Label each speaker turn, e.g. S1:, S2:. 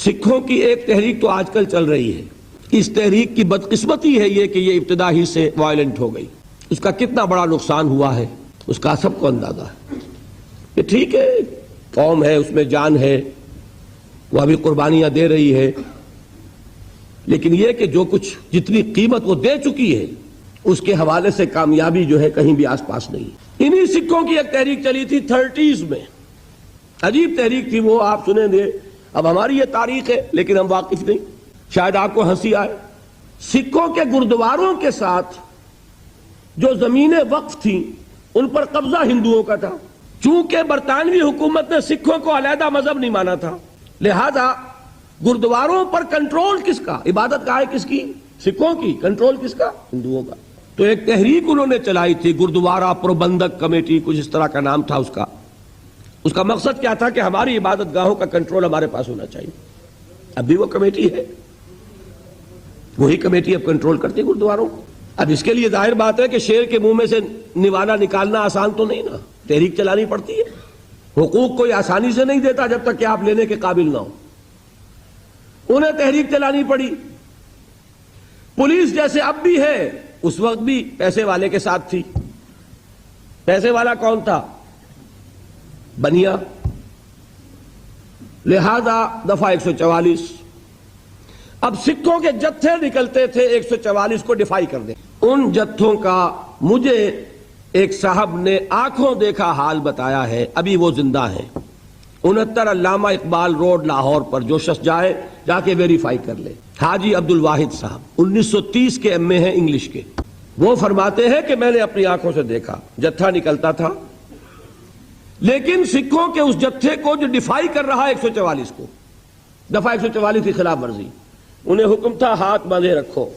S1: سکھوں کی ایک تحریک تو آج کل چل رہی ہے، اس تحریک کی بدقسمتی ہے یہ کہ یہ ابتدا ہی سے وائلنٹ ہو گئی. اس کا کتنا بڑا نقصان ہوا ہے اس کا سب کو اندازہ ہے. کہ ٹھیک ہے، قوم ہے، اس میں جان ہے، وہ ابھی قربانیاں دے رہی ہے، لیکن یہ کہ جو کچھ جتنی قیمت وہ دے چکی ہے اس کے حوالے سے کامیابی جو ہے کہیں بھی آس پاس نہیں. انہی سکھوں کی ایک تحریک چلی تھی 30s میں، عجیب تحریک تھی وہ، آپ سنیں گے. اب ہماری یہ تاریخ ہے لیکن ہم واقف نہیں، شاید آپ کو ہنسی آئے. سکھوں کے گردواروں کے ساتھ جو زمینیں وقف تھیں ان پر قبضہ ہندوؤں کا تھا. چونکہ برطانوی حکومت نے سکھوں کو علیحدہ مذہب نہیں مانا تھا، لہذا گردواروں پر کنٹرول کس کا؟ عبادت گاہ کس کی؟ سکھوں کی. کنٹرول کس کا؟ ہندوؤں کا. تو ایک تحریک انہوں نے چلائی تھی، گردوارہ پربندھک کمیٹی کچھ اس طرح کا نام تھا اس کا. اس کا مقصد کیا تھا کہ ہماری عبادت گاہوں کا کنٹرول ہمارے پاس ہونا چاہیے. اب بھی وہ کمیٹی ہے، وہی کمیٹی اب کنٹرول کرتی گردواروں. اب اس کے لیے ظاہر بات ہے کہ شیر کے منہ میں سے نوالا نکالنا آسان تو نہیں نا، تحریک چلانی پڑتی ہے. حقوق کوئی آسانی سے نہیں دیتا جب تک کہ آپ لینے کے قابل نہ ہو. انہیں تحریک چلانی پڑی. پولیس جیسے اب بھی ہے اس وقت بھی پیسے والے کے ساتھ تھی. پیسے والا کون تھا؟ بنیا. لہذا دفعہ 144. اب سکھوں کے جتھے نکلتے تھے 144 کو ڈیفائی کر دیں. ان جتھوں کا مجھے ایک صاحب نے آنکھوں دیکھا حال بتایا ہے، ابھی وہ زندہ ہیں. 69 علامہ اقبال روڈ لاہور پر، جو شخص جائے جا کے ویریفائی کر لے. حاجی عبد الواحد صاحب 1930 کے ایم اے ہیں انگلش کے. وہ فرماتے ہیں کہ میں نے اپنی آنکھوں سے دیکھا جتھا نکلتا تھا، لیکن سکھوں کے اس جتھے کو جو ڈیفائی کر رہا ہے 144 کو، دفعہ 144 کی خلاف ورزی، انہیں حکم تھا ہاتھ باندھے رکھو.